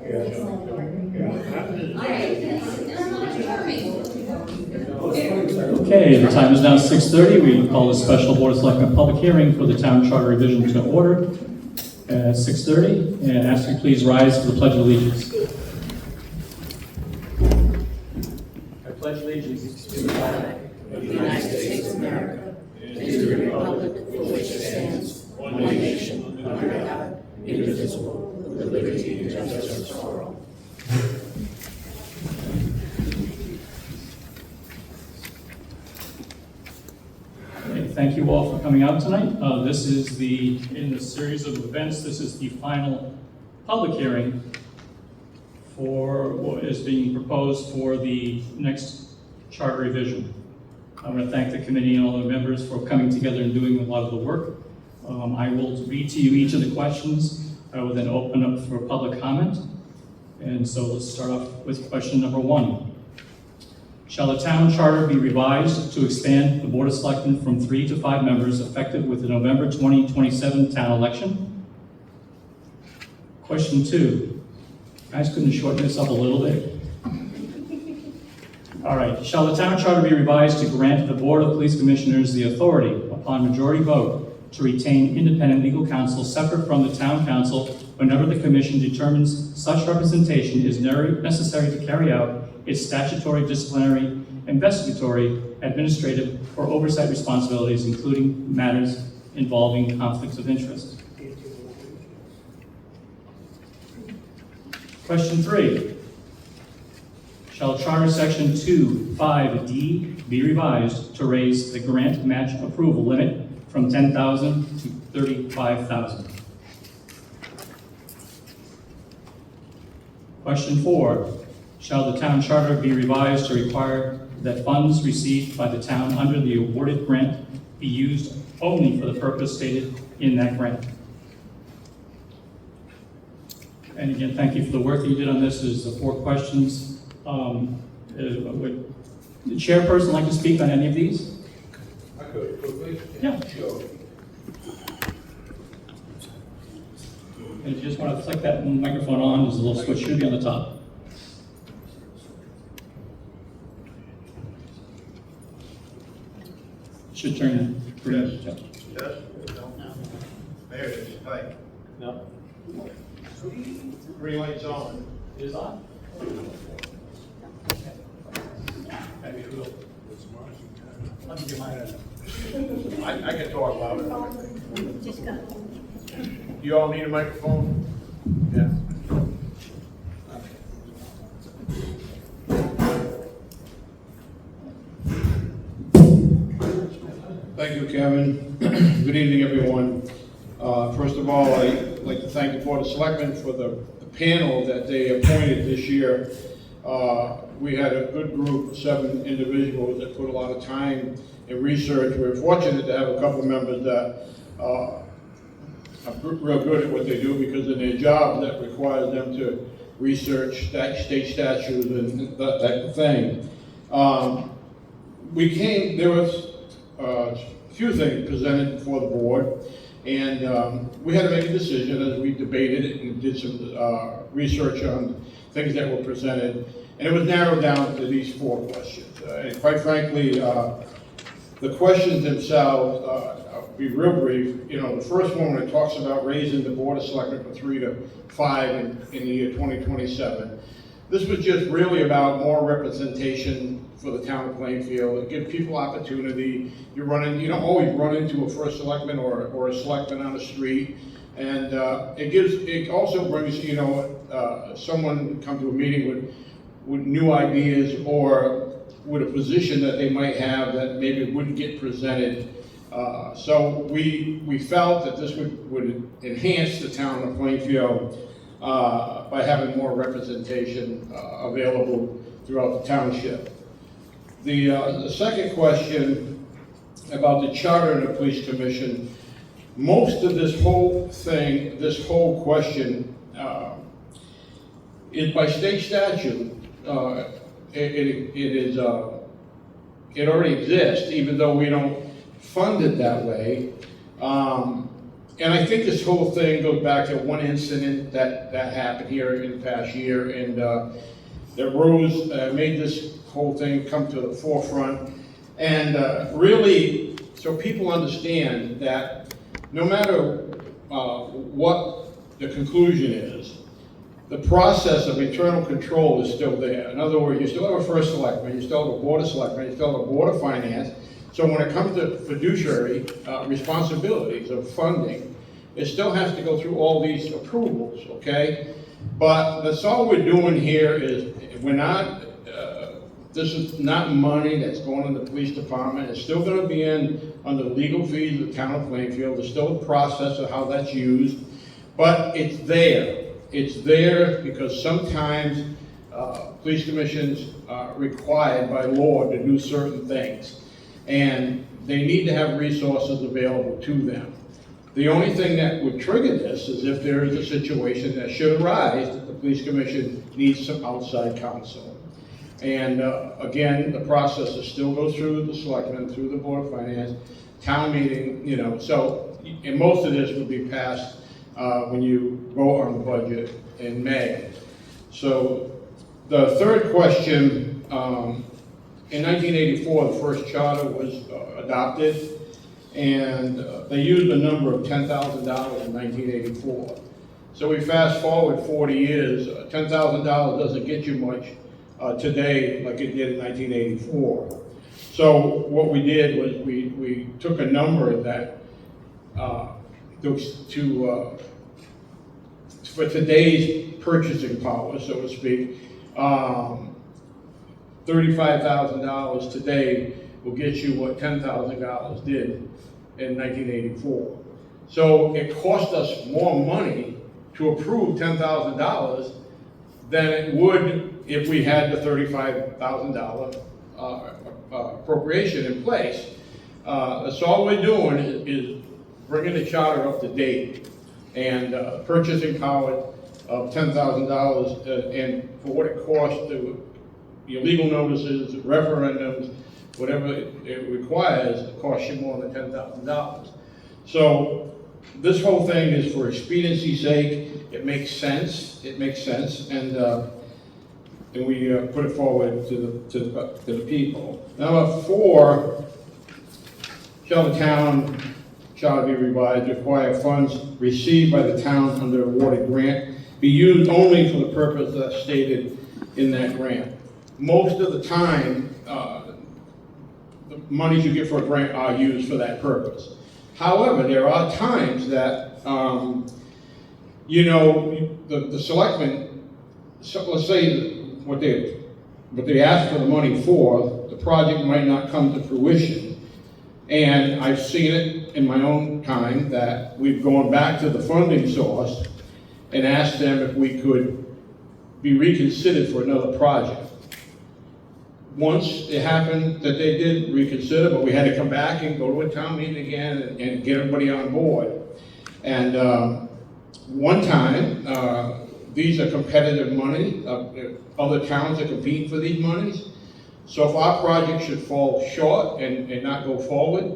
Okay, the time is now 6:30. We call a special Board of Selectmen public hearing for the town charter revision to order at 6:30, and ask you please rise for the Pledge of Allegiance. I pledge allegiance to the flag of the United States of America and to the republic for which it stands, one nation, under God, indivisible, with liberty and justice for all. Thank you all for coming out tonight. This is in the series of events, this is the final public hearing for what is being proposed for the next charter revision. I want to thank the committee and all the members for coming together and doing a lot of the work. I will read to you each of the questions. I will then open up for public comment. And so let's start off with question number 1. Shall the town charter be revised to expand the Board of Selectmen from 3 to 5 members effective with the November 2027 town election? Question 2. Guys, couldn't you shorten this up a little bit? All right. Shall the town charter be revised to grant the Board of Police Commissioners the authority, upon majority vote, to retain independent legal counsel separate from the town council whenever the commission determines such representation is necessary to carry out its statutory, disciplinary, investigatory, administrative, or oversight responsibilities, including matters involving conflicts of interest? Question 3. Shall Charter Section 2(5)(d) be revised to raise the grant match approval limit from $10,000 to $35,000? Question 4. Shall the town charter be revised to require that funds received by the town under the awarded grant be used only for the purpose stated in that grant? And again, thank you for the work that you did on this. There's the 4 questions. Would the chairperson like to speak on any of these? I could quickly. Yeah. Sure. And if you just want to flick that microphone on, there's a little switch, should be on the top. Should turn green. Yes. No. There it is. Hi. No. Green light's on. It is on. Maybe it will. Let me get mine. I can talk louder. You all need a microphone? Yeah. Thank you, Kevin. Good evening, everyone. First of all, I'd like to thank the Board of Selectmen for the panel that they appointed this year. We had a good group of 7 individuals that put a lot of time and research. We were fortunate to have a couple of members that are real good at what they do, because in their job that requires them to research state statutes and that type of thing. There was a few things presented before the board, and we had to make a decision as we debated it and did some research on things that were presented, and it was narrowed down to these 4 questions. And quite frankly, the questions themselves, I'll be real brief. You know, the first one, when it talks about raising the Board of Selectmen from 3 to 5 in the year 2027, this was just really about more representation for the town of Plainfield. It gives people opportunity. You don't always run into a first selectman or a selectman on the street, and it also brings someone come to a meeting with new ideas or with a position that they might have that maybe wouldn't get presented. So we felt that this would enhance the town of Plainfield by having more representation available throughout the township. The second question about the charter and the police commission, most of this whole question is by state statute. It already exists, even though we don't fund it that way. And I think this whole thing goes back to one incident that happened here in the past year, and that rose, made this whole thing come to the forefront. And really, so people understand that no matter what the conclusion is, the process of internal control is still there. In other words, you still have a first selectman, you still have a board of selectmen, you still have a board of finance. So when it comes to fiduciary responsibilities of funding, it still has to go through all these approvals, okay? But that's all we're doing here is, we're not, this is not money that's going in the police department. It's still gonna be under legal fees of the town of Plainfield. There's still a process of how that's used, but it's there. It's there because sometimes police commissions are required by law to do certain things, and they need to have resources available to them. The only thing that would trigger this is if there is a situation that should arise that the police commission needs some outside counsel. And again, the process still goes through the selectmen, through the board of finance, town meeting, you know, so, and most of this would be passed when you vote on the budget in May. So the third question, in 1984, the first charter was adopted, and they used a number of $10,000 in 1984. So we fast forward 40 years, $10,000 doesn't get you much today like it did in 1984. So what we did was we took a number that for today's purchasing power, so to speak, $35,000 today will get you what $10,000 did in 1984. So it cost us more money to approve $10,000 than it would if we had the $35,000 appropriation in place. So all we're doing is bringing the charter up to date, and purchasing power of $10,000, and for what it costs to your legal notices, referendums, whatever it requires, it costs you more than $10,000. So this whole thing is for expediency's sake. It makes sense. It makes sense, and we put it forward to the people. Number 4, shall the town shall be revised, require funds received by the town under awarded grant be used only for the purpose that's stated in that grant. Most of the time, the monies you get for a grant are used for that purpose. However, there are times that, you know, the selectmen, so let's say what they ask for the money for, the project might not come to fruition. And I've seen it in my own time that we've gone back to the funding source and asked them if we could be reconsidered for another project. Once it happened that they did reconsider, but we had to come back and go to a town meeting again and get everybody on board. And one time, these are competitive money. Other towns are competing for these monies. So if our project should fall short and not go forward,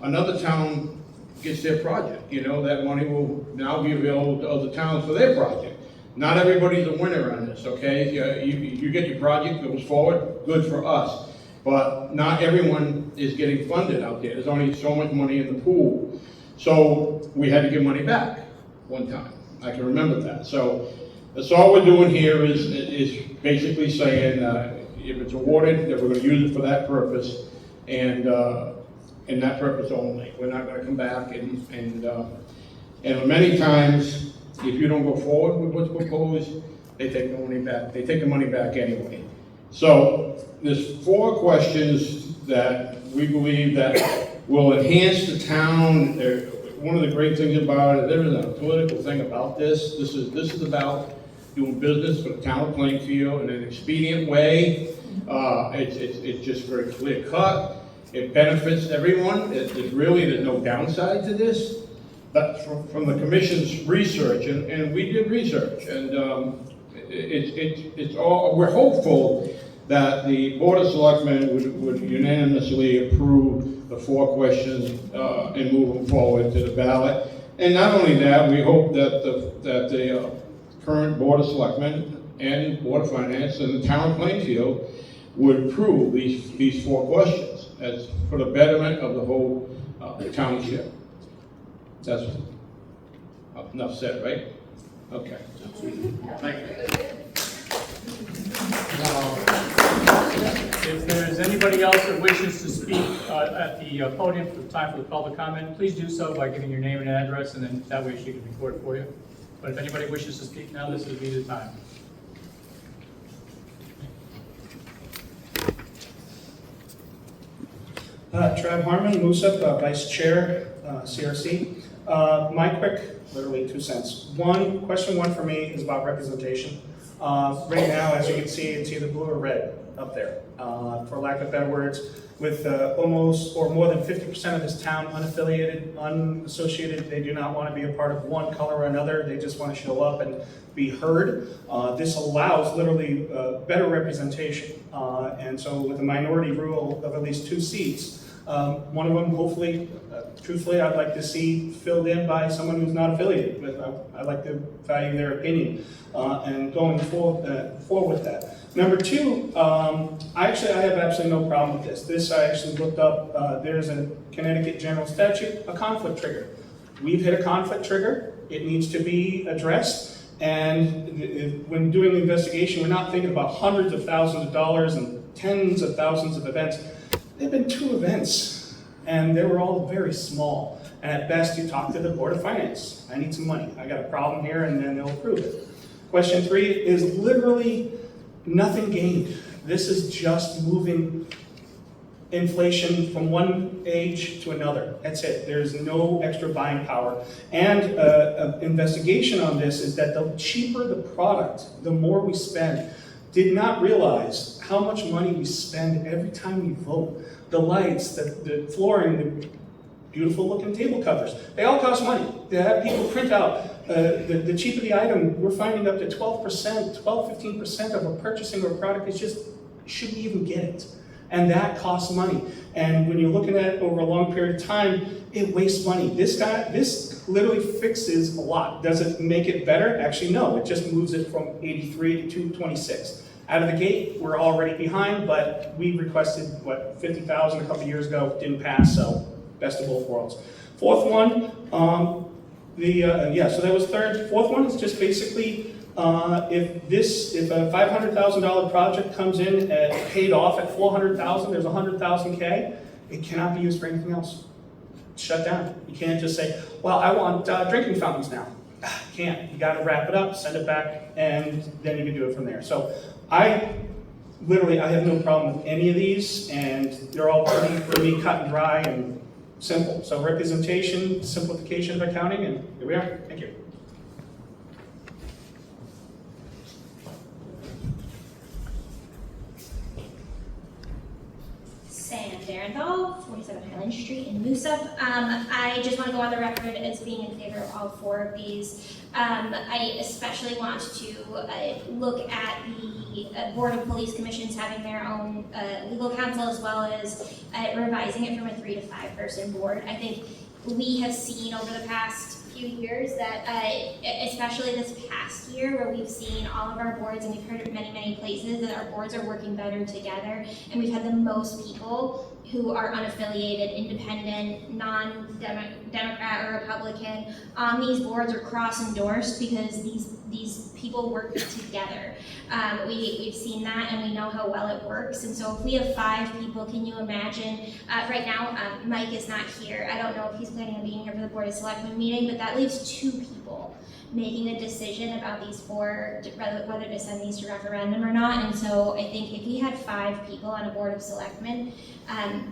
another town gets their project. You know, that money will now be available to other towns for their project. Not everybody's a winner on this, okay? You get your project, goes forward, good for us. But not everyone is getting funded out there. There's only so much money in the pool. So we had to give money back one time. I can remember that. So that's all we're doing here is basically saying, if it's awarded, that we're going to use it for that purpose, and that purpose only. We're not going to come back and many times, if you don't go forward with what's proposed, they take the money back. They take the money back anyway. So there's 4 questions that we believe that will enhance the town. One of the great things about it, there isn't a political thing about this. This is about doing business for the town of Plainfield in an expedient way. It's just very clear cut. It benefits everyone. There's no downside to this. But from the commission's research, and we did research, and it's all, we're hopeful that the Board of Selectmen would unanimously approve the 4 questions and move them forward to the ballot. And not only that, we hope that the current Board of Selectmen and Board of Finance and the town of Plainfield would approve these 4 questions as for the betterment of the whole township. That's enough said, right? Okay. Thank you. If there's anybody else that wishes to speak at the podium for the time for the public comment, please do so by giving your name and address, and then that way she can record it for you. But if anybody wishes to speak now, this would be the time. Trav Harmon, Moosup, Vice Chair, CRC. My quick, literally 2 cents. Question one for me is about representation. Right now, as you can see, it's either blue or red up there, for lack of better words, with almost or more than 50% of this town unaffiliated, unassociated. They do not want to be a part of one color or another. They just want to show up and be heard. This allows literally better representation. And so with a minority rule of at least 2 seats, one of them, hopefully, truthfully, I'd like to see filled in by someone who's not affiliated. But I'd like to value their opinion and going forward with that. Number 2, I have absolutely no problem with this. This I actually looked up. There's a Connecticut general statute, a conflict trigger. We've hit a conflict trigger. It needs to be addressed. And when doing the investigation, we're not thinking about hundreds of thousands of dollars and tens of thousands of events. There have been 2 events, and they were all very small. And at best, you talk to the Board of Finance. I need some money. I got a problem here, and then they'll approve it. Question 3 is literally nothing gained. This is just moving inflation from one age to another. That's it. There's no extra buying power. And an investigation on this is that the cheaper the product, the more we spend. Did not realize how much money we spend every time we vote. The lights, the flooring, the beautiful looking table covers, they all cost money. They have people print out. The cheaper the item, we're finding up to 12%, 15% of a purchasing of a product is just, should we even get it? And that costs money. And when you're looking at it over a long period of time, it wastes money. This literally fixes a lot. Does it make it better? Actually, no. It just moves it from 83 to 226. Out of the gate, we're already behind, but we requested, $50,000 a couple years ago, didn't pass, so best of both worlds. 4th one, so that was 3rd. 4th one is just basically, if a $500,000 project comes in and paid off at $400,000, there's $100,000 K, it cannot be used for anything else. Shut down. You can't just say, well, I want drinking fountains now. You can't. You got to wrap it up, send it back, and then you can do it from there. So I have no problem with any of these, and they're all pretty, for me, cut and dry and simple. So representation, simplification of accounting, and here we are. Thank you. Sam Darenthal, 47 Highland Street in Moosup. I just want to go on the record as being in favor of all 4 of these. I especially want to look at the Board of Police Commissions having their own legal counsel, as well as revising it from a 3 to 5 person board. I think we have seen over the past few years that, especially this past year, where we've seen all of our boards, and we've heard it many places, that our boards are working better together, and we've had the most people who are unaffiliated, independent, non-Democrat or Republican on these boards are cross-endorsed because these people work together. We've seen that, and we know how well it works. And so if we have 5 people, can you imagine, right now Mike is not here. I don't know if he's planning on being here for the Board of Selectmen meeting, but that leaves 2 people making a decision about these 4, whether to send these to referendum or not. And so I think if we had 5 people on a Board of Selectmen,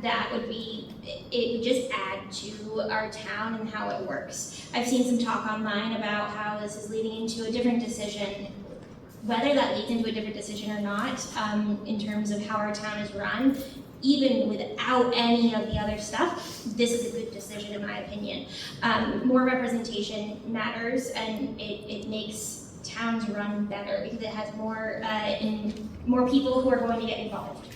that would be, it would just add to our town and how it works. I've seen some talk online about how this is leading into a different decision. Whether that leads into a different decision or not, in terms of how our town is run, even without any of the other stuff, this is a good decision in my opinion. More representation matters, and it makes towns run better because it has more people who are going to get involved.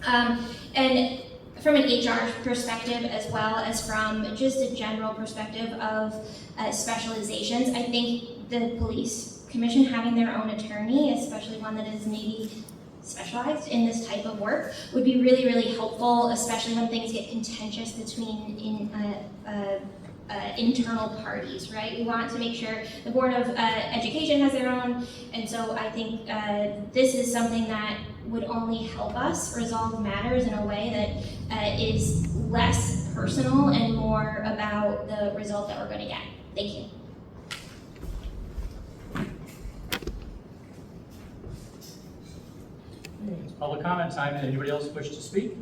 And from an HR perspective as well as from just a general perspective of specializations. I think the police commission having their own attorney, especially one that is maybe specialized in this type of work, would be really, really helpful, especially when things get contentious between internal parties, right? We want to make sure the Board of Education has their own, and so I think this is something that would only help us resolve matters in a way that is less personal and more about the result that we're going to get. Thank you. It's public comment time. Anybody else wish to speak?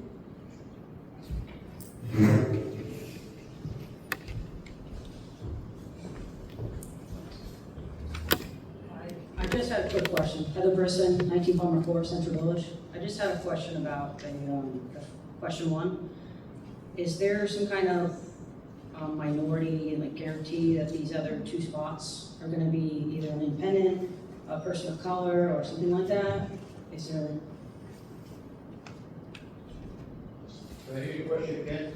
I just had a quick question. Heather Brisson, 19 Palmer Court, Central Village. I just had a question about question 1. Is there some kind of minority like guarantee that these other 2 spots are going to be either an independent, a person of color, or something like that? Is there? Can I hear your question again?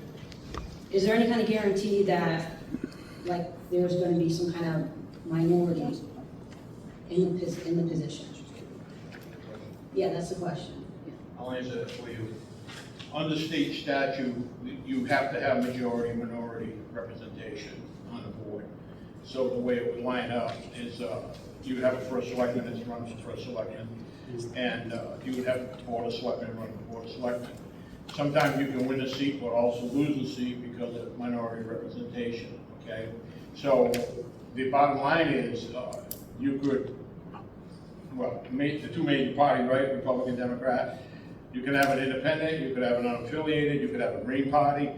Is there any kind of guarantee that like there's going to be some kind of minority in the position? Yeah, that's the question. I'll answer that for you. Under state statute, you have to have majority minority representation on the board. So the way it would line up is you would have a first selectman that's running for first selectman, and you would have the Board of Selectmen running the Board of Selectmen. Sometimes you can win a seat, but also lose a seat because of minority representation, okay? So the bottom line is you could, well, the 2 major parties, right, Republican, Democrat, you can have an independent, you could have an unaffiliated, you could have a Green Party.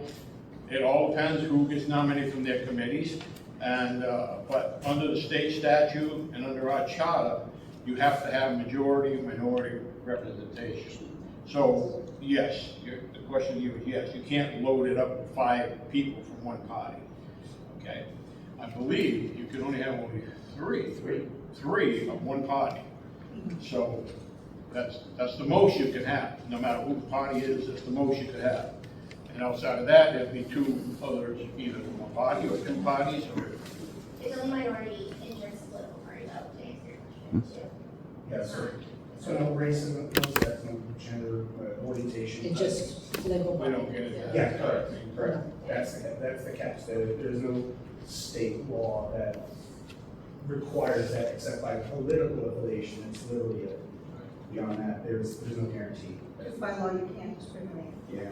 It all depends who gets nominated from their committees. And but under the state statute and under our charter, you have to have majority minority representation. So yes, the question to you is yes, you can't load it up with 5 people from one party. Okay, I believe you can only have only three of one party. So that's the most you can have, no matter who the party is. That's the most you could have. And outside of that, there'd be 2 others, either from one party or 2 parties, or. It's only minority in terms of political party, though, to answer your question. Yes, sir. So no racism, no sex, no gender orientation. It's just political. We don't get it. Yeah, correct. That's the catch. There's no state law that requires that except by political affiliation. It's literally it. Beyond that, there's no guarantee. Just by law, you can't discriminate. Yeah.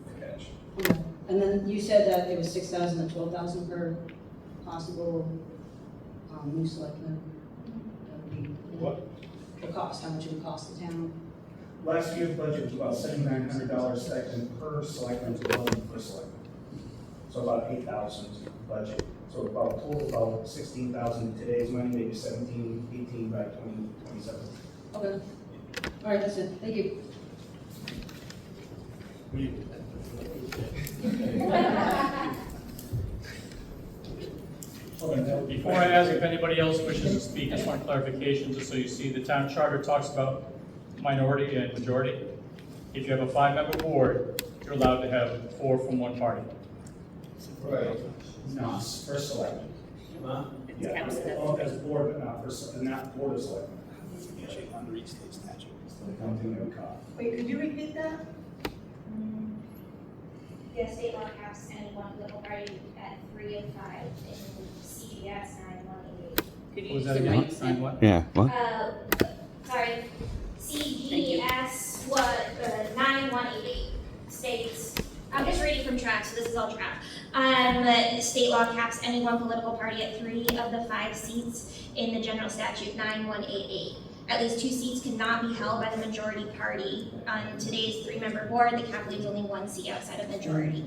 The catch. Okay. And then you said that it was 6,000 and 12,000 per possible new selectman. That would be What? the cost. How much it would cost the town? Last year's budget was about $7,900 stipend per selectman to 11 per selectman. So about 8,000 budget. So about total about 16,000 today's money, maybe 17, 18 by 2027. Okay. All right, that's it. Thank you. Before I ask if anybody else wishes to speak, I just want clarification, just so you see, the town charter talks about minority and majority. If you have a 5-member board, you're allowed to have 4 from one party. Right. No, first selectman. Yeah, as board, but not first, not board of selectmen. Under each state statute. The counting of cost. Wait, could you repeat that? The state law caps any one political party at 3 of 5 in CGS 9188. What was that again? Sign what? Yeah, what? Sorry, CGS 9188 states, I'm just reading from draft, so this is all draft. State law caps any one political party at 3 of the 5 seats in the general statute 9188. At least 2 seats cannot be held by the majority party. On today's 3-member board, the cap leaves only 1 seat outside of majority.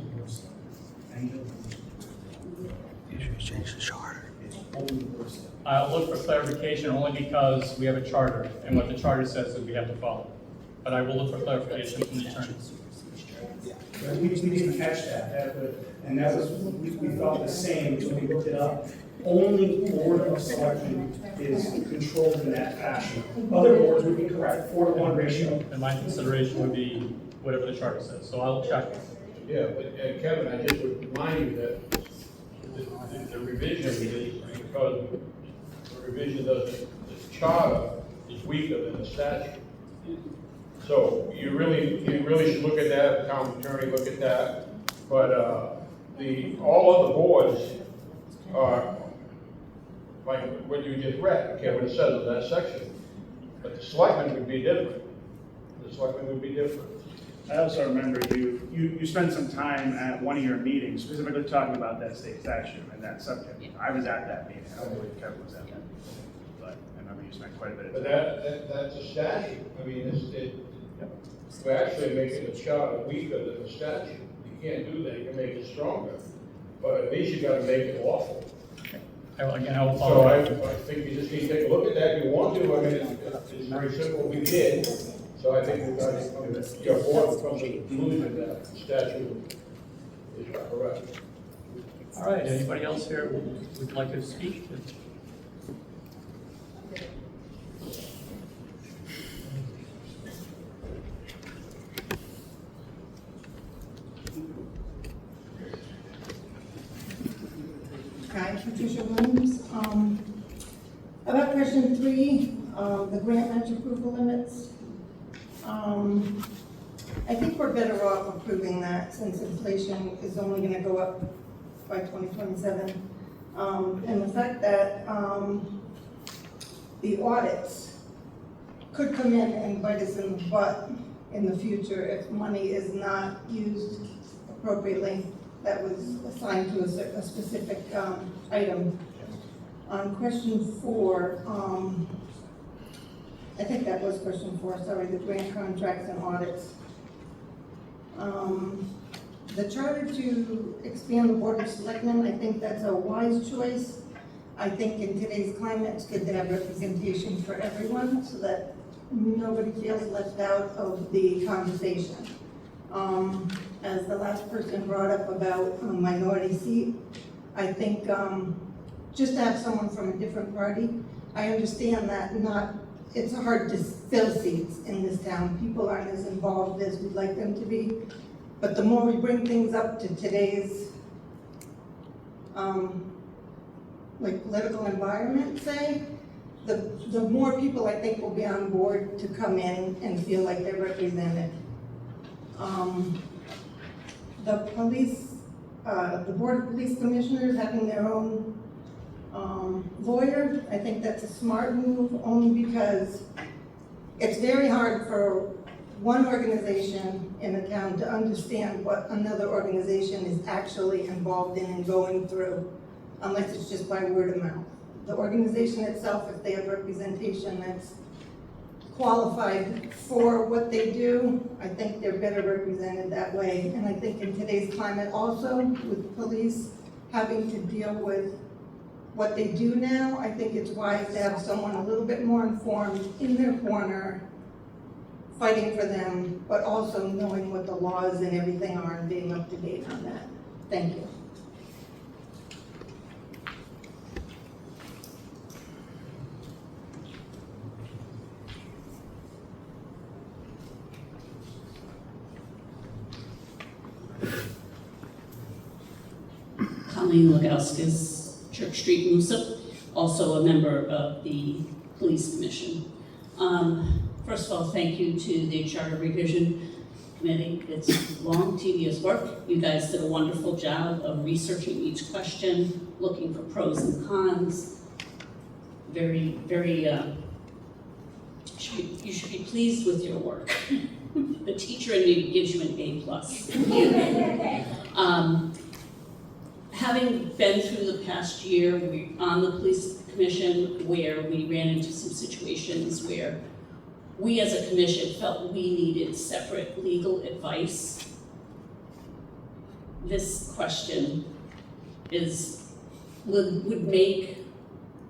I'll look for clarification only because we have a charter, and what the charter says is we have to follow. But I will look for clarification from the attorneys. We didn't catch that, and that was, we thought the same until we looked it up. Only Board of Selectmen is controlled in that fashion. Other boards would be correct, 4-to-1 ratio. And my consideration would be whatever the charter says, so I'll check. Yeah, but Kevin, I just would remind you that the revision is because the revision doesn't, the charter is weaker than the statute. So you really should look at that, the town attorney look at that, but, all other boards are, like what you just read, okay, what it says in that section, but the selectmen would be different. The selectmen would be different. I also remember you spent some time at one of your meetings specifically talking about that state statute and that subject. I was at that meeting, I don't believe Kevin was at that meeting, but I remember you spent quite a bit of But time. that's a statute. I mean, we're actually making the charter weaker than the statute. You can't do that, you can make it stronger, but at least you gotta make it lawful. Again, I will So follow I up. think you just need to take a look at that if you want to. I mean, it's very simple, we did. So I think we've got to, your board from the conclusion that the statute is correct. All right, anybody else here would like to speak? Hi, Patricia Williams. About question 3, the grant match approval limits. I think we're better off approving that since inflation is only gonna go up by 2027. And the fact that, the audits could come in and bite us in the butt in the future if money is not used appropriately that was assigned to a specific, item. On question 4, I think that was question 4, sorry, the grant contracts and audits. The charter to expand the Board of Selectmen, I think that's a wise choice. I think in today's climate, it's good to have representation for everyone so that nobody feels left out of the conversation. As the last person brought up about a minority seat, I think just to have someone from a different party, I understand that it's hard to fill seats in this town. People aren't as involved as we'd like them to be. But the more we bring things up to today's political environment, say, the more people I think will be on board to come in and feel like they're represented. The Board of Police Commissioners having their own lawyer, I think that's a smart move, only because it's very hard for one organization in a town to understand what another organization is actually involved in and going through, unless it's just by word of mouth. The organization itself, if they have representation that's qualified for what they do, I think they're better represented that way. And I think in today's climate also, with police having to deal with what they do now, I think it's wise to have someone a little bit more informed in their corner, fighting for them, but also knowing what the laws and everything are and being up to date on that. Thank you. Colleen Lagowskis, Church Street, Moosup, also a member of the Police Commission. First of all, thank you to the Charter Revision Committee. It's long, tedious work. You guys did a wonderful job of researching each question, looking for pros and cons. Very, you should be pleased with your work. The teacher in me gives you an A+. Having been through the past year, we're on the Police Commission where we ran into some situations where we as a commission felt we needed separate legal advice. This question would make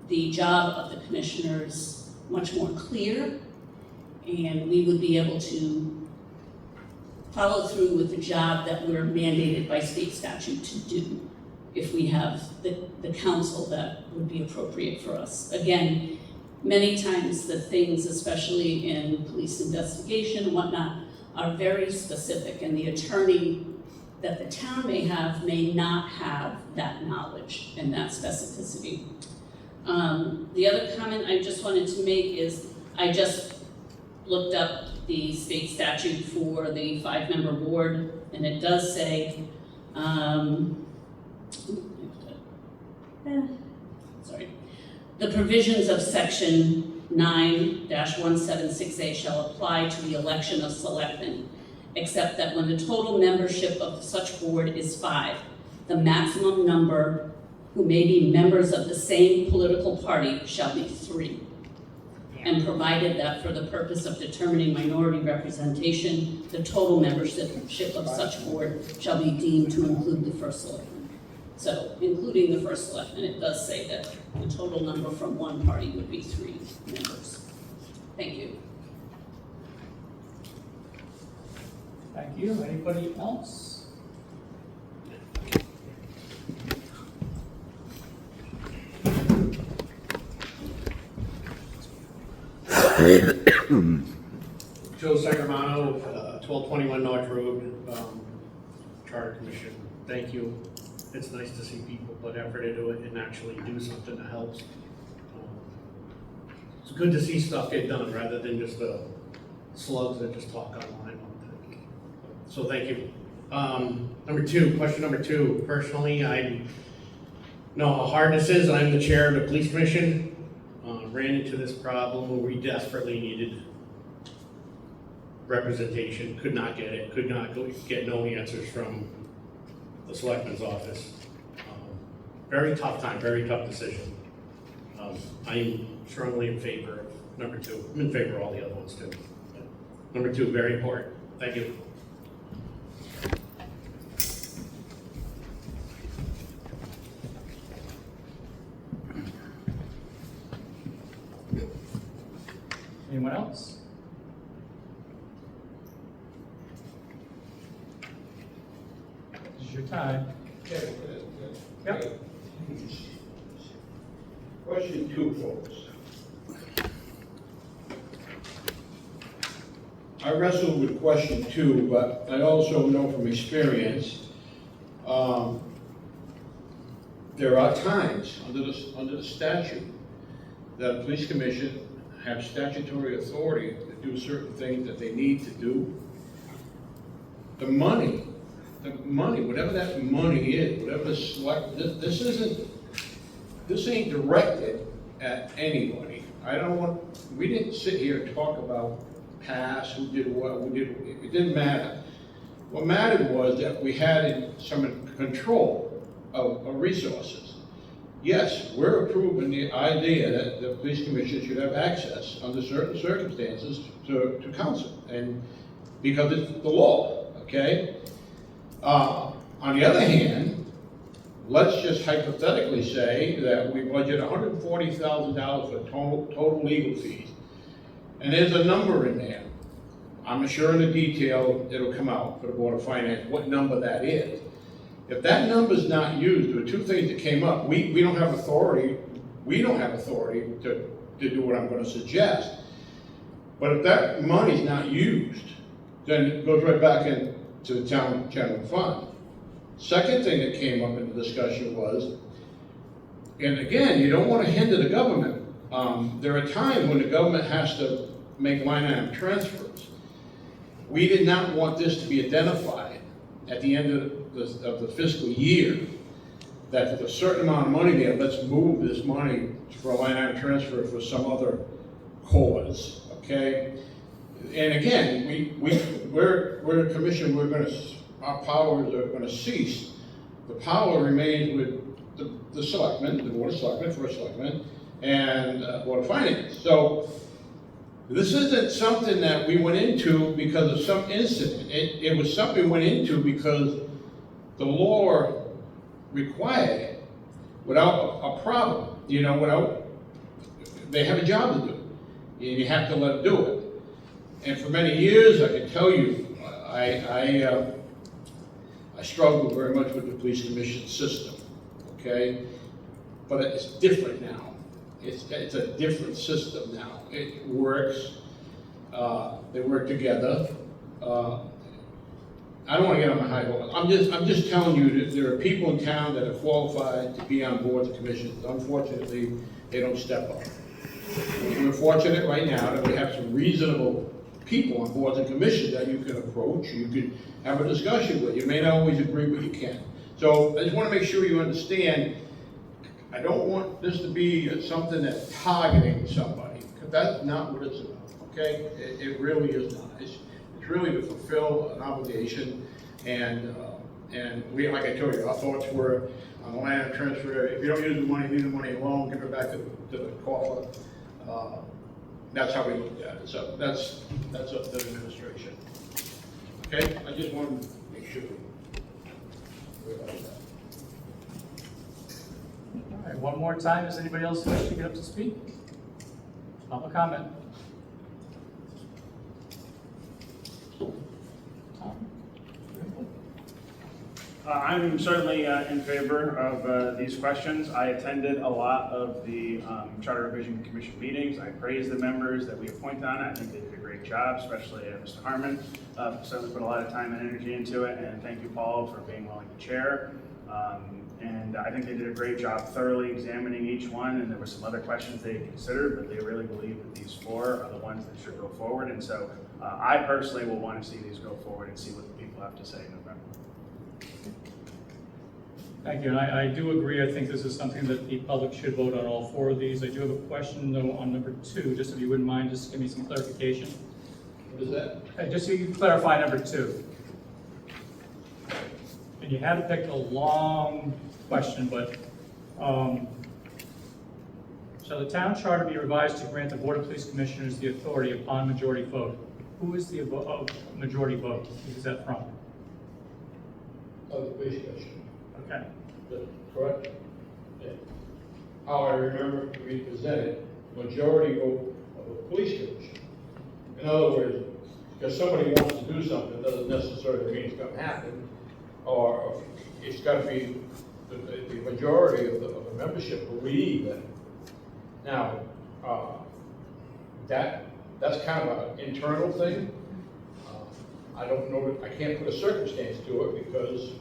the job of the commissioners much more clear, and we would be able to follow through with the job that we're mandated by state statute to do if we have the counsel that would be appropriate for us. Again, many times the things, especially in police investigation and whatnot, are very specific, and the attorney that the town may not have that knowledge and that specificity. The other comment I just wanted to make is, I just looked up the state statute for the 5-member board, and it does say, sorry, the provisions of section 9-176A shall apply to the election of selectmen, except that when the total membership of such board is 5, the maximum number who may be members of the same political party shall be 3. And provided that for the purpose of determining minority representation, the total membership of such board shall be deemed to include the first selectman. So, including the first selectman, it does say that the total number from one party would be 3 members. Thank you. Thank you. Anybody else? Joe Sacramento, 1221 North Road, Charter Commission. Thank you. It's nice to see people put effort into it and actually do something that helps. It's good to see stuff get done rather than just slugs that just talk online all the time. So thank you. Question number two. Personally, I know how hard this is. I'm the chair of the police commission. Ran into this problem where we desperately needed representation, could not get it, could not get no answers from the selectman's office. Very tough time, very tough decision. I'm strongly in favor of number 2. I'm in favor of all the other ones too. But number 2, very important. Thank you. Anyone else? This is your time. Yep. Question 2, folks. I wrestled with question 2, but I also know from experience, there are times under the statute that a police commission have statutory authority to do certain things that they need to do. The money, whatever that money is, whatever the this ain't directed at anybody. We didn't sit here and talk about past, who did what, it didn't matter. What mattered was that we had some control of resources. Yes, we're approving the idea that the police commission should have access under certain circumstances to counsel, and because it's the law, okay? On the other hand, let's just hypothetically say that we budget $140,000 for total legal fees, and there's a number in there. I'm sure in the detail it'll come out for the Board of Finance what number that is. If that number's not used, there were 2 things that came up. We don't have authority. We don't have authority to do what I'm going to suggest. But if that money's not used, then it goes right back into the town general fund. Second thing that came up in the discussion was, and again, you don't want to hinder the government. There are times when the government has to make line item transfers. We did not want this to be identified at the end of the fiscal year, that there's a certain amount of money there, let's move this money for a line item transfer for some other cause, okay? And again, we're a commission, our powers are gonna cease. The power remains with the selectmen, the Board of Selectmen, First Selectmen, and Board of Finance. So this isn't something that we went into because of some incident. It was something we went into because the law required it without a problem, they have a job to do, and you have to let them do it. And for many years, I can tell you, I struggled very much with the police commission system, okay? But it's different now. It's a different system now. It works, they work together. I don't wanna get on my high horse. I'm just telling you that there are people in town that are qualified to be on boards and commissions. Unfortunately, they don't step up. We're fortunate right now that we have some reasonable people on boards and commissions that you can approach, you can have a discussion with. You may not always agree, but you can. So I just wanna make sure you understand, I don't want this to be something that's targeting somebody, because that's not what it's about, okay? It really is not. It's really to fulfill an obligation, and we, like I told you, our thoughts were on the land transfer. If you don't use the money, leave the money alone, give it back to the coffer. That's how we looked at it. So that's up to the administration. Okay, I just wanted to make sure we realize that. All right, one more time, does anybody else wish to get up to speak? Public comment? I'm certainly in favor of these questions. I attended a lot of the Charter Revision Commission meetings. I praise the members that we appoint on it. I think they did a great job, especially Mr. Harmon. Certainly put a lot of time and energy into it, and thank you, Paul, for being willing to chair. And I think they did a great job thoroughly examining each one, and there were some other questions they considered, but they really believe that these four are the ones that should go forward. And so I personally will want to see these go forward and see what the people have to say in November. Thank you, and I do agree. I think this is something that the public should vote on all four of these. I do have a question though on number 2, just if you wouldn't mind, just give me some clarification. What is that? Just so you can clarify number 2. And you had to pick a long question, but, shall the town charter be revised to grant the Board of Police Commissioners the authority upon majority vote? Who is the majority vote? Who is that from? Of the police commission. Okay. Correct? Yeah. How I remember to be presented, majority vote of the police commission. In other words, because somebody wants to do something, doesn't necessarily mean it's going to happen, or it's got to be the majority of the membership believe that. Now, that's kind of an internal thing. I don't know, I can't put a circumstance to it because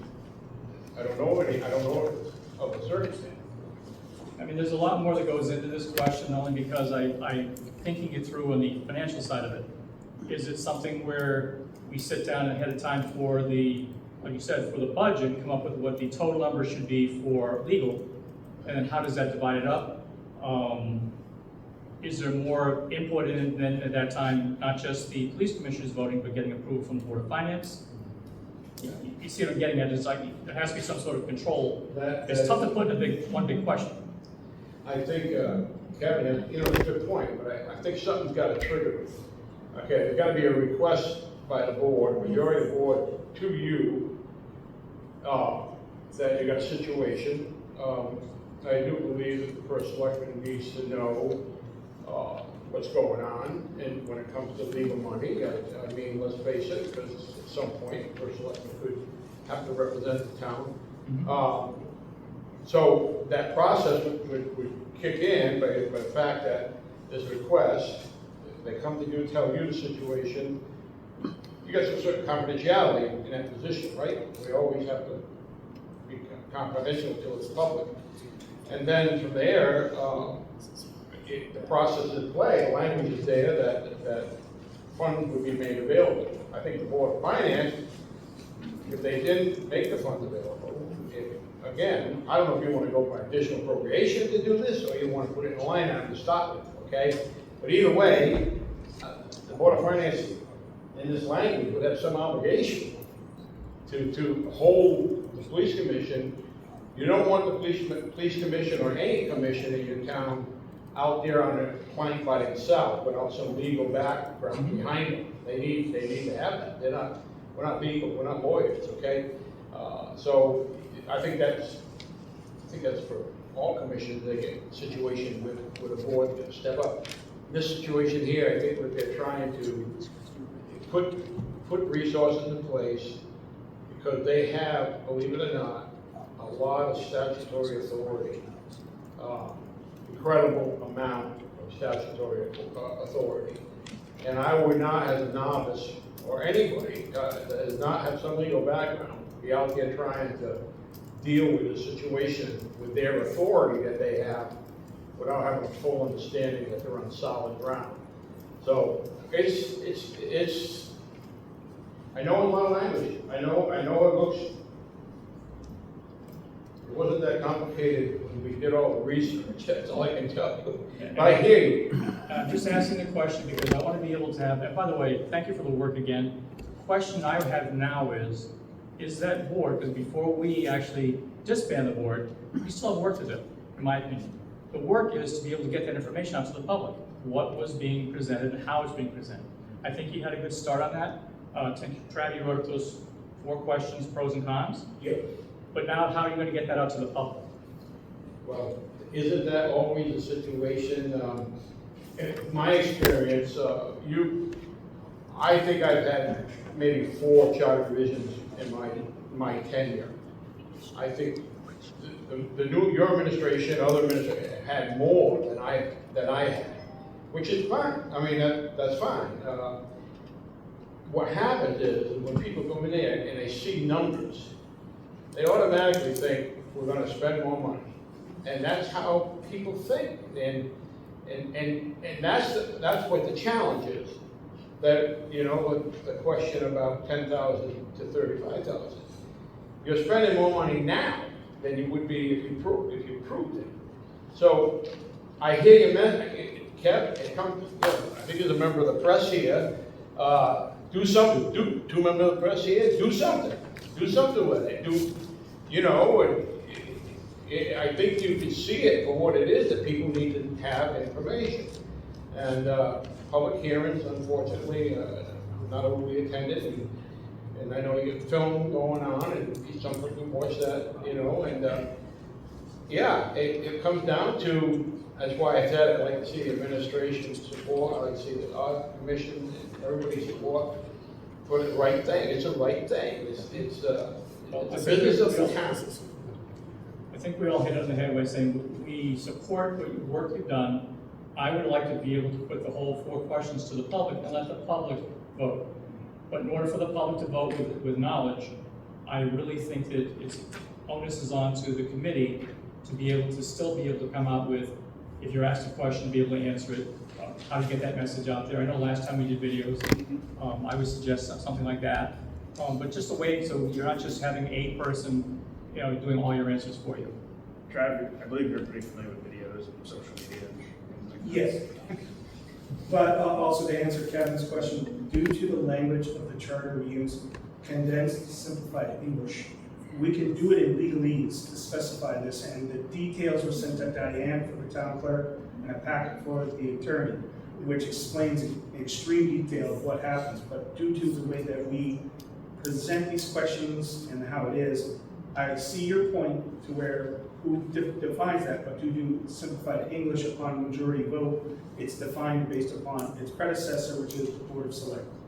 I don't know of a circumstance. I mean, there's a lot more that goes into this question, only because I'm thinking it through on the financial side of it. Is it something where we sit down ahead of time for the, like you said, for the budget, come up with what the total number should be for legal, and then how does that divide it up? Is there more input in it than at that time, not just the police commissioners voting, but getting approval from the Board of Finance? You see what I'm getting at? It's like there has to be some sort of control. It's tough to put in one big question. I think, Kevin, it's a good point, but I think something's got to trigger it. Okay, there's got to be a request by the board, majority of the board, to you, that you got a situation. I do believe that the first selectman needs to know what's going on, and when it comes to legal money, I mean, let's face it, because at some point, the first selectman could have to represent the town. Mm-hmm. So that process would kick in by the fact that this request, they come to you, tell you the situation, you got some sort of confidentiality in that position, right? We always have to be confidential until it's public. And then from there, the process is in play, the language is there that funds would be made available. I think the Board of Finance, if they didn't make the funds available, again, I don't know if you want to go by additional appropriation to do this, or you want to put it in a line item to stop it, okay? But either way, the Board of Finance in this language would have some obligation to hold the police commission. You don't want the police commission or any commission in your town out there on a plank by themselves without some legal background behind them. They need to have that. We're not legal, we're not lawyers, okay? So I think that's for all commissions. They get a situation with a board to step up. This situation here, I think what they're trying to put resources in place because they have, believe it or not, a lot of statutory authority, incredible amount of statutory authority. And I would not, as a novice, or anybody that does not have some legal background, be out there trying to deal with a situation with their authority that they have without having a full understanding that they're on solid ground. So it's, I know a lot of language. I know it looks, it wasn't that complicated when we did all the research, that's all I can tell you. But I hear you. I'm just asking the question because I want to be able to have, and by the way, thank you for the work again. The question I have now is that board, because before we actually disband the board, we still have work to do, in my opinion. The work is to be able to get that information out to the public, what was being presented and how it's being presented. I think you had a good start on that. Trav, you wrote those 4 questions, pros and cons. Yeah. But now how are you going to get that out to the public? Well, isn't that always a situation, in my experience, I think I've had maybe 4 charter revisions in my tenure. I think your administration, other administration had more than I had, which is fine. I mean, that's fine. What happens is when people come in there and they see numbers, they automatically think we're going to spend more money, and that's how people think. And that's what the challenge is. That, you know, the question about 10,000 to 35,000. You're spending more money now than you would be if you proved it. So I hear you, Kev. I think there's a member of the press here. Do something. Two members of the press here. Do something. Do something with it. You know, I think you can see it for what it is, that people need to have information. And public hearings, unfortunately, not overly attended, and I know you get film going on, and some people watch that, you know, and yeah, it comes down to, that's why I said I'd like to see the administration support, I'd like to see the commission, and everybody support for the right thing. It's a right thing. It's the business of the town. I think we all hit it on the head by saying we support what work you've done. I would like to be able to put the whole 4 questions to the public and let the public vote. But in order for the public to vote with knowledge, I really think that its onus is on to the committee to be able to still be able to come out with, if you're asked a question, be able to answer it, how to get that message out there. I know last time we did videos, I would suggest something like that. But just a way so you're not just having a person, you know, doing all your answers for you. Trav, I believe you're pretty familiar with videos and social media. Yes. But also to answer Kevin's question, due to the language of the charter we use, condensed, simplified English, we can do it in legalese to specify this, and the details were sent to Diane for the town clerk and a packet for the attorney, which explains in extreme detail of what happens. But due to the way that we present these questions and how it is, I see your point to where who defines that, but due to simplified English upon majority vote, it's defined based upon its predecessor, which is the Board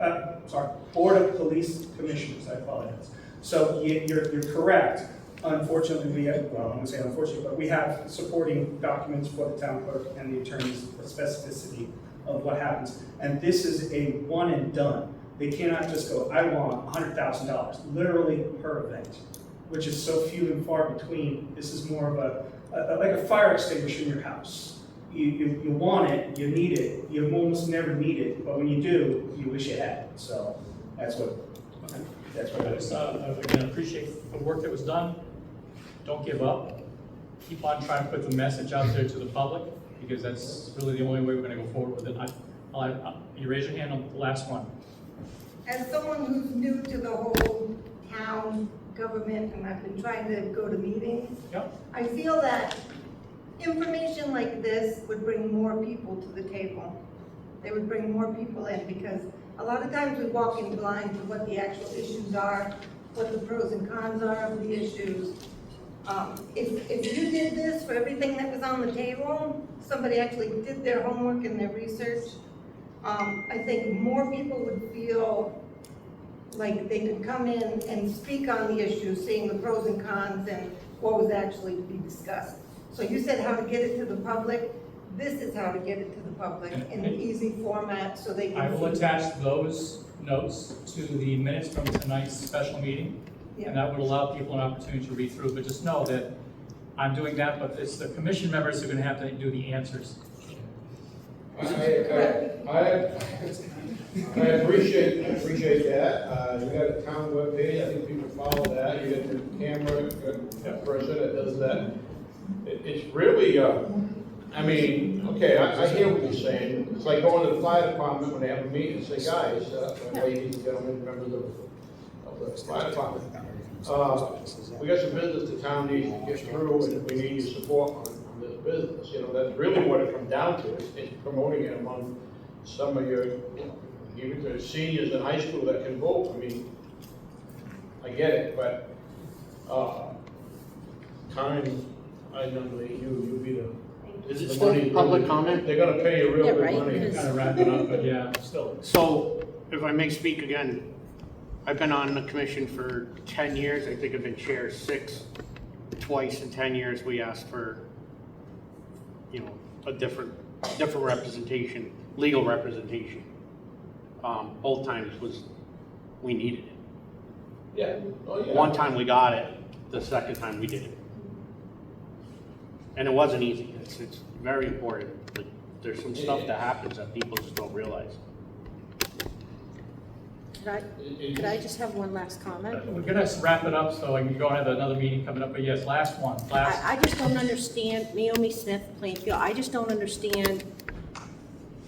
of Board of Police Commissioners, I apologize. So you're correct. Unfortunately, we have, well, I'm gonna say unfortunately, but we have supporting documents for the town clerk and the attorneys for specificity of what happens. And this is a one and done. They cannot just go, I want $100,000, literally per event, which is so few and far between. This is more of like a fire extinguisher in your house. You want it, you need it, you almost never need it, but when you do, you wish you had it. So that's what I just, again, appreciate the work that was done. Don't give up. Keep on trying to put the message out there to the public, because that's really the only way we're going to go forward with it. You raise your hand on the last one. As someone who's new to the whole town government, and I've been trying to go to meetings, Yep. I feel that information like this would bring more people to the table. They would bring more people in, because a lot of times we walk in blind to what the actual issues are, what the pros and cons are of the issues. If you did this for everything that was on the table, somebody actually did their homework and their research, I think more people would feel like they could come in and speak on the issue, seeing the pros and cons and what was actually to be discussed. So you said how to get it to the public. This is how to get it to the public in an easy format so they can. I will see. attach those notes to the minutes from tonight's special meeting. Yeah. And that would allow people an opportunity to read through, but just know that I'm doing that, but it's the commission members who are gonna have to do the answers. I appreciate that. You got a town webpage, I think people follow that. You got the camera person that does that. It's really, I mean, okay, I hear what you're saying. It's like going to the fire department when they have a meeting and say, guys, ladies and gentlemen, members of the fire department, we got some business the town needs to get through, and we need your support on this business. You know, that's really what it comes down to, is promoting it among some of your, even the seniors in high school that can vote. I mean, I get it, but, time, I know that you be the. Is it the still money public really- comment? They're gonna pay you real Yeah, good right, money. because- Kind of wrap it up, but yeah, still. So, if I may speak again, I've been on the commission for 10 years. I think I've been chair 6. Twice in 10 years, we asked for, you know, a different representation, legal representation. Both times we needed it. Yeah, oh, yeah. One time we got it, the second time we didn't. And it wasn't easy. It's very important. But there's some stuff that happens that people just don't realize. Could I just have one last comment? We're gonna wrap it up so I can go and have another meeting coming up, but yes, last one, last. I just don't understand, Naomi Smith, Plainfield, I just don't understand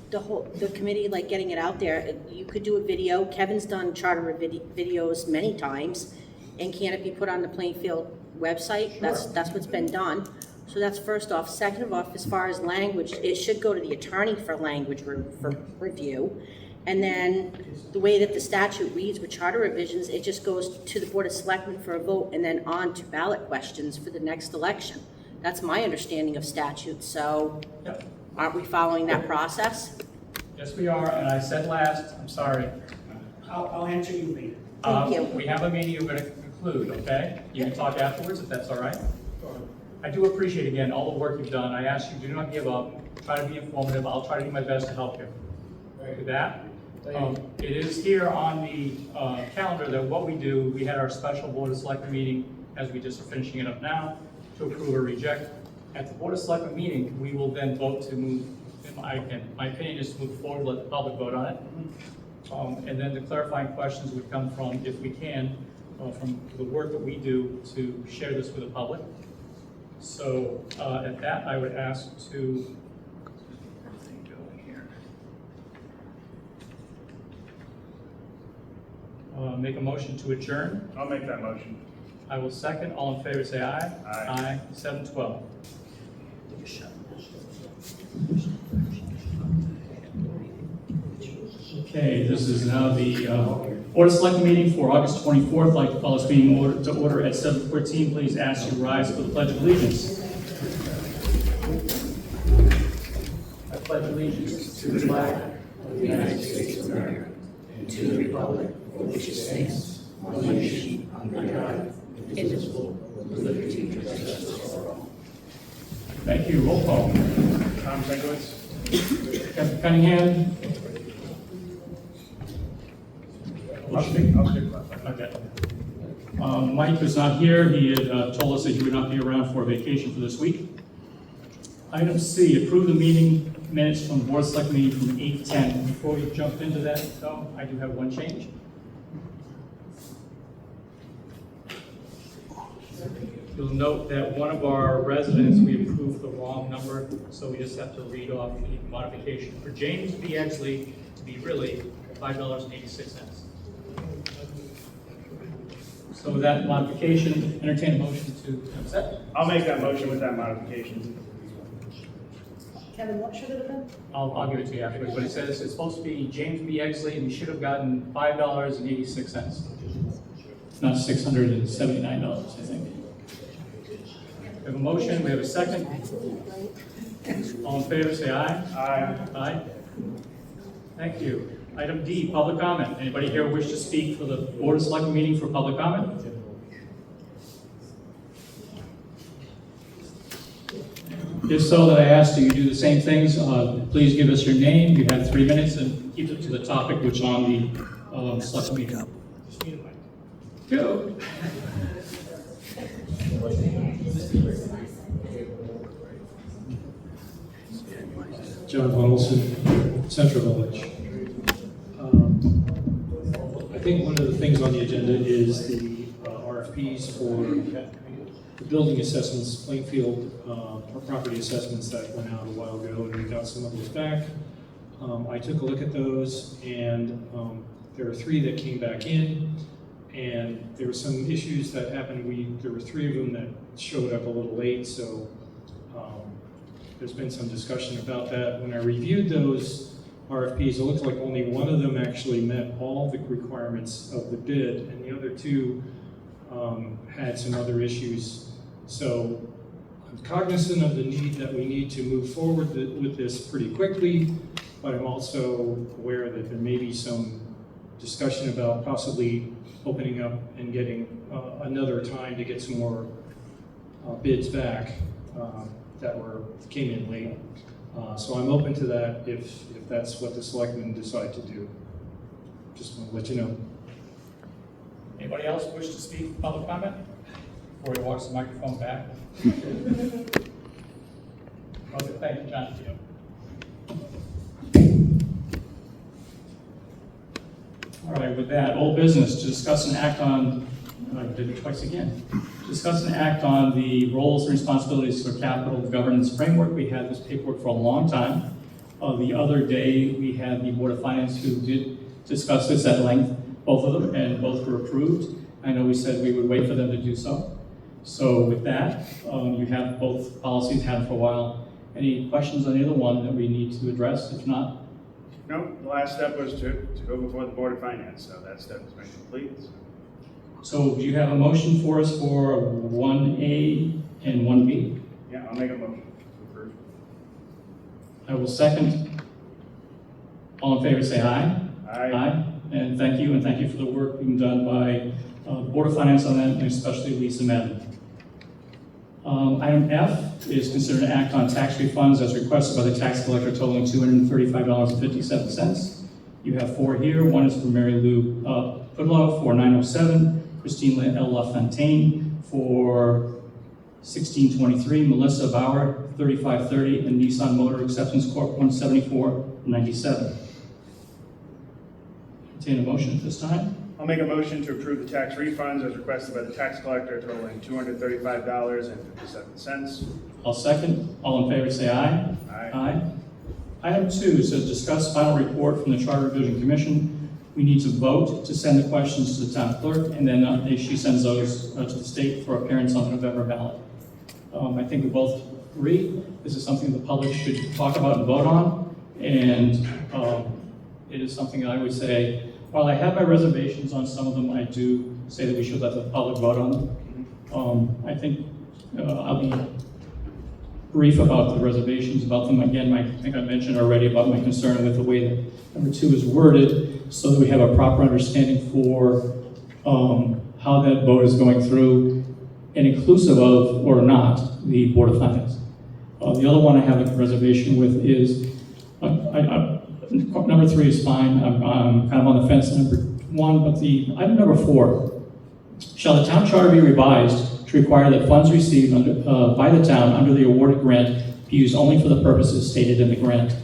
the committee, like, getting it out there. You could do a video, Kevin's done charter videos many times, and can it be put on the Plainfield website? That's what's been done. So that's first off. Second off, as far as language, it should go to the attorney for language for review. And then the way that the statute reads with charter revisions, it just goes to the Board of Selectmen for a vote and then on to ballot questions for the next election. That's my understanding of statute, so Yep. aren't we following that process? Yes, we are, and I said last, I'm sorry. I'll answer you later. Thank you. We have a meeting you're gonna conclude, okay? You can talk afterwards if that's all right. I do appreciate, again, all the work you've done. I ask you, do not give up. Try to be informative. I'll try to do my best to help you. With that, it is here on the calendar that what we do, we had our special Board of Selectmen meeting, as we just are finishing it up now, to approve or reject. At the Board of Selectmen meeting, we will then vote to move, my opinion is to move forward, let the public vote on it. And then the clarifying questions would come from, if we can, from the work that we do to share this with the public. So at that, I would ask to, make a motion to adjourn. I'll make that motion. I will second. All in favor, say aye. Aye. 7:12. Okay, this is now the Board of Selectmen meeting for August 24th. I'd like to call this meeting to order at 7:14. Please ask you to rise for the Pledge of Allegiance. I pledge allegiance to the flag of the United States of America and to the republic for which it stands, one nation, under God, indivisible, with liberty and justice for all. Thank you. Roll call. Tom Segowitz? Captain Cunningham? I'll stick left. Okay. Mike is not here. He had told us that he would not be around for vacation for this week. Item C, approve the meeting minutes from the Board of Selectmen meeting from 8:10. Before we jump into that, though, I do have one change. You'll note that one of our residents, we approved the wrong number, so we just have to read off the modification. For James B. Exley to be really $5.86. So with that modification, entertain a motion to accept. I'll make that motion with that modification. Kevin, what should it have been? I'll give it to you afterwards, but it says it's supposed to be James B. Exley, and you should have gotten $5.86. Not $679, I think. We have a motion, we have a second. All in favor, say aye. Aye. Aye. Thank you. Item D, public comment. Anybody here wish to speak for the Board of Selectmen meeting for public comment? If so, that I ask that you do the same things. Please give us your name. You have 3 minutes and keep it to the topic which on the select meeting. Go. John Huddleston, Central Village. I think one of the things on the agenda is the RFPs for the building assessments, Plainfield property assessments that went out a while ago, and we got some of those back. I took a look at those, and there are 3 that came back in, and there were some issues that happened. There were 3 of them that showed up a little late, so there's been some discussion about that. When I reviewed those RFPs, it looked like only one of them actually met all the requirements of the bid, and the other 2 had some other issues. So I'm cognizant of the need that we need to move forward with this pretty quickly, but I'm also aware that there may be some discussion about possibly opening up and getting another time to get some more bids back that came in late. So I'm open to that if that's what the selectmen decide to do. Just want to let you know. Anybody else wish to speak public comment before he walks the microphone back? Okay, thank you, John. All right, with that, old business to discuss and act on, I did it twice again. Discuss and act on the roles and responsibilities for capital governance framework. We had this paperwork for a long time. The other day, we had the Board of Finance who did discuss this at length, both of them, and both were approved. I know we said we would wait for them to do so. So with that, you have both policies, had them for a while. Any questions on either one that we need to address? If not, No, the last step was to go before the Board of Finance, so that step has been complete. so do you have a motion for us for 1A and 1B? Yeah, I'll make a motion to approve. I will second. All in favor, say aye. Aye. And thank you for the work being done by the Board of Finance on that, and especially Lisa Madden. Item F is considered an act on tax refunds as requested by the tax collector totaling $235.57. You have 4 here. One is for Mary Lou Pudlow for $907, Christine L. LaFontaine for $1623, Melissa Bauer $3530, and Nissan Motor Acceptance Corp. $174.97. Entertain a motion at this time. I'll make a motion to approve the tax refunds as requested by the tax collector totaling $235.57. I'll second. All in favor, say aye. Aye. Item 2 says discuss final report from the Charter Revision Commission. We need to vote to send the questions to the town clerk, and then she sends those to the state for appearance on the November ballot. I think we both agree this is something the public should talk about and vote on, and it is something that I would say, while I have my reservations on some of them, I do say that we should let the public vote on them. I think I'll be brief about the reservations about them. Again, I think I mentioned already about my concern with the way that number 2 is worded, so that we have a proper understanding for how that vote is going through, and inclusive of, or not, the Board of Finance. The other one I have a reservation with is, number 3 is fine. I'm kind of on the fence on number 1, but the item number 4, shall the town charter be revised to require that funds received by the town under the awarded grant be used only for the purposes stated in the grant?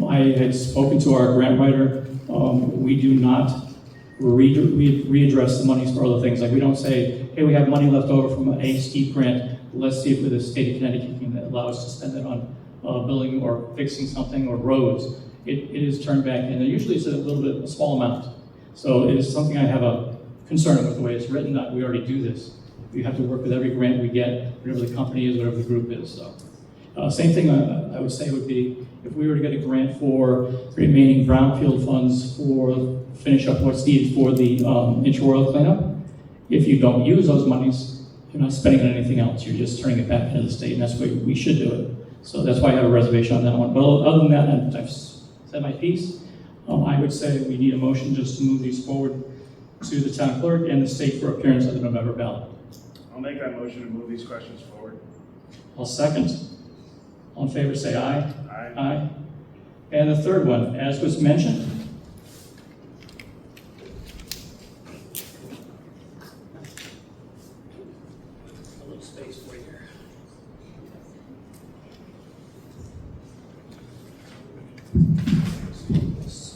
I had spoken to our grant writer. We do not readdress the monies for other things. Like, we don't say, hey, we have money left over from a steep grant. Let's see if the state of Connecticut can allow us to spend it on building or fixing something or roads. It is turned back in. Usually it's a small amount. So it is something I have a concern with the way it's written. We already do this. We have to work with every grant we get, whatever the company is, whatever the group is. So, same thing I would say would be, if we were to get a grant for the remaining brownfield funds for finish up what's needed for the intramural cleanup, if you don't use those monies, you're not spending on anything else. You're just turning it back into the state, and that's the way we should do it. So that's why I have a reservation on that one. But other than that, I've said my piece. I would say we need a motion just to move these forward to the town clerk and the state for appearance at the November ballot. I'll make that motion and move these questions forward. I'll second. All in favor, say aye. Aye. Aye. And the third one, as was mentioned, A little space for you here.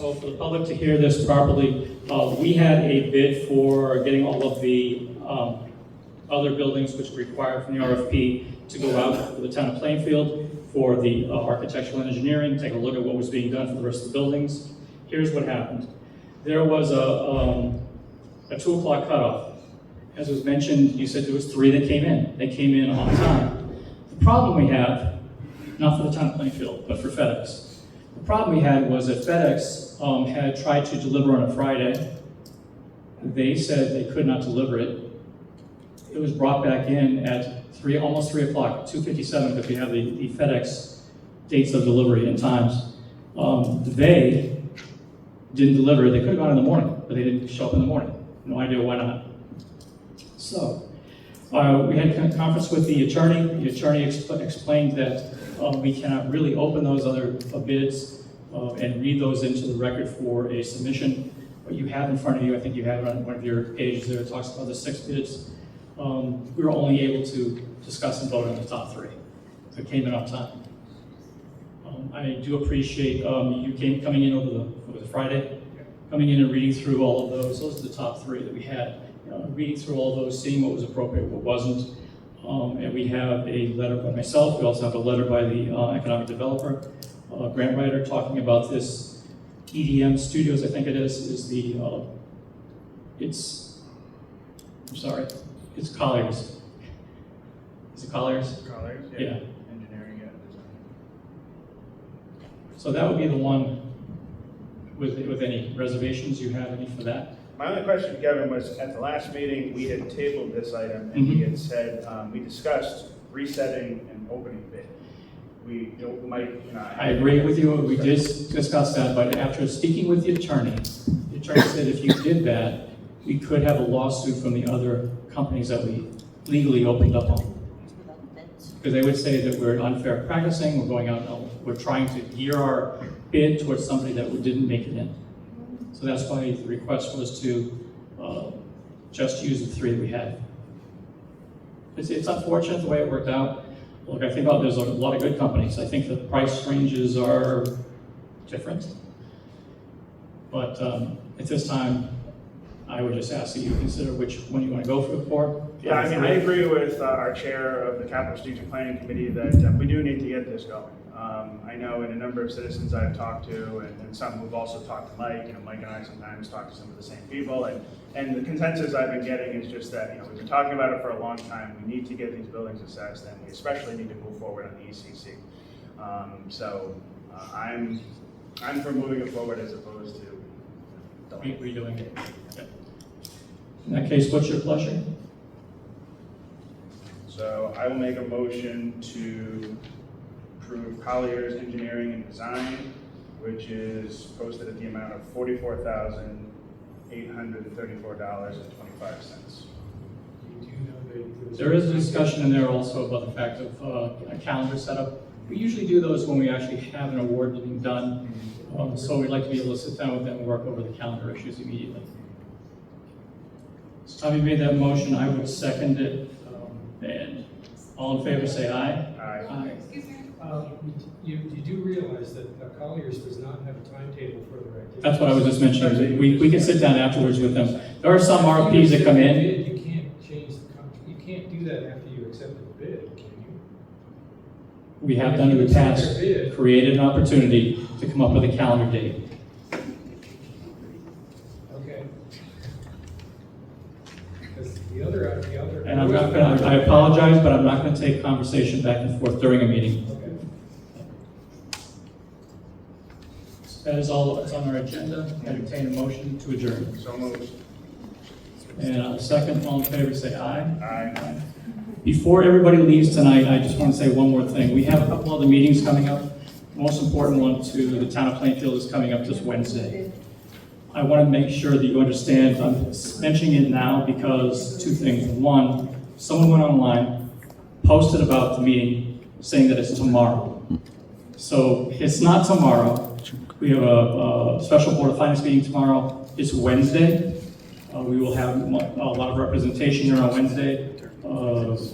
so for the public to hear this properly, we had a bid for getting all of the other buildings which were required from the RFP to go out for the town of Plainfield for the architectural engineering, take a look at what was being done for the rest of the buildings. Here's what happened. There was a 2 o'clock cutoff. As was mentioned, you said there was 3 that came in. They came in on time. The problem we have, not for the town of Plainfield, but for FedEx. The problem we had was that FedEx had tried to deliver on a Friday. They said they could not deliver it. It was brought back in at almost 3 o'clock, 2:57, because we have the FedEx dates of delivery and times. They didn't deliver. They could have gone in the morning, but they didn't show up in the morning. No idea why not. So, we had a conference with the attorney. The attorney explained that we cannot really open those other bids and read those into the record for a submission. What you have in front of you, I think you have it on one of your pages there, it talks about the 6 bids. We were only able to discuss and vote on the top 3. So it came in on time. I do appreciate you coming in over the Friday, coming in and reading through all of those. Those are the top 3 that we had. Reading through all of those, seeing what was appropriate, what wasn't. And we have a letter by myself. We also have a letter by the economic developer, grant writer, talking about this EDM Studios, I think it is the, it's Colliers. Is it Colliers? Colors, Yeah. Engineering and design. So that would be the one with any reservations you have any for that? My only question, Kevin, was at the last meeting, we had tabled this item and we had said, we discussed resetting and opening bid. Mike and I agree with you, we did discuss that, but after speaking with the attorney said if you did that, we could have a lawsuit from the other companies that we legally opened up on. Because they would say that we're unfair practicing, we're going out, we're trying to gear our bid towards somebody that didn't make it in. So that's why the request was to just use the 3 that we had. It's unfortunate the way it worked out. Look, I think there's a lot of good companies. I think the price ranges are different. But at this time, I would just ask that you consider which one you want to go for. Yeah, I mean, I agree with our chair of the Capital Strategic Planning Committee that we do need to get this going. I know in a number of citizens I've talked to, and some who've also talked to Mike, Mike and I sometimes talk to some of the same people, and the consensus I've been getting is just that, we've been talking about it for a long time, we need to get these buildings assessed, and we especially need to move forward on the ECC. I'm for moving it forward as opposed to Redoing it. Okay. In that case, what's your pleasure? So I will make a motion to approve Colliers Engineering and Design, which is posted at the amount of $44,834.25. There is a discussion in there also about the fact of a calendar setup. We usually do those when we actually have an award being done. So we'd like to be able to sit down with them and work over the calendar issues immediately. So Tommy made that motion, I would second it. And all in favor say aye. Aye. You do realize that Colliers does not have a timetable for their activity. That's what I was just mentioning. We can sit down afterwards with them. There are some RFPs that come in. You can't change the contract. You can't do that after you accept the bid, can you? We have done in the past, created an opportunity to come up with a calendar date. Okay. Because the other. And I'm not gonna, I apologize, but I'm not gonna take conversation back and forth during a meeting. Okay. That is all that's on our agenda. Entertain a motion to adjourn. So moved. And on the second, all in favor, say aye. Aye. Before everybody leaves tonight, I just want to say one more thing. We have a couple other meetings coming up. The most important one to the town of Plainfield is coming up this Wednesday. I want to make sure that you understand, I'm mentioning it now because 2 things. One, someone went online, posted about the meeting, saying that it's tomorrow. So it's not tomorrow. We have a special Board of Finance meeting tomorrow. It's Wednesday. We will have a lot of representation here on Wednesday.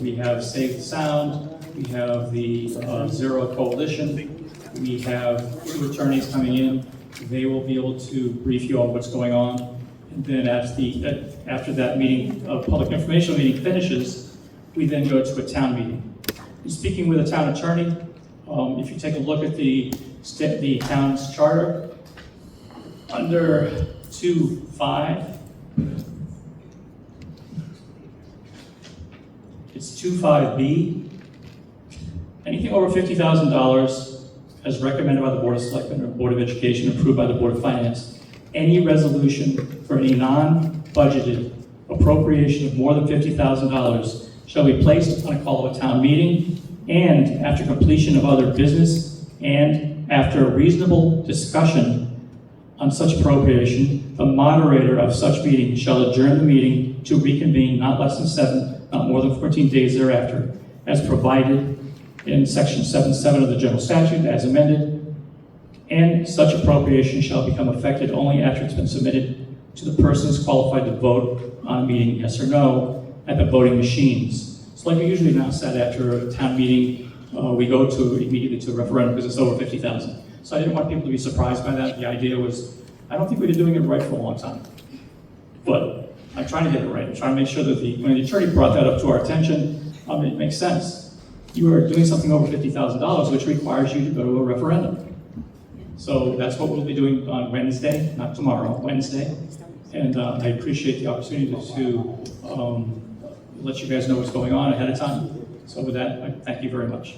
We have Save the Sound. We have the Zero Coalition. We have 2 attorneys coming in. They will be able to brief you on what's going on. And then after that meeting, public information meeting finishes, we then go to a town meeting. I'm speaking with a town attorney. If you take a look at the town's charter, under 2.5, it's 2.5B. Anything over $50,000 as recommended by the Board of Selectmen or Board of Education, approved by the Board of Finance, any resolution for any non-budgeted appropriation of more than $50,000 shall be placed on a call of a town meeting, and after completion of other business, and after a reasonable discussion on such appropriation, the moderator of such meeting shall adjourn the meeting to reconvene not less than 7, not more than 14 days thereafter, as provided in section 7.7 of the general statute as amended, and such appropriation shall become effective only after it's been submitted to the persons qualified to vote on a meeting, yes or no, at the voting machines. So like we usually announce that after a town meeting, we go immediately to a referendum because it's over 50,000. So I didn't want people to be surprised by that. The idea was, I don't think we've been doing it right for a long time. But I'm trying to get it right. I'm trying to make sure that when the attorney brought that up to our attention, it makes sense. You are doing something over $50,000, which requires you to go to a referendum. So that's what we'll be doing on Wednesday, not tomorrow, Wednesday. And I appreciate the opportunity to let you guys know what's going on ahead of time. So with that, I thank you very much.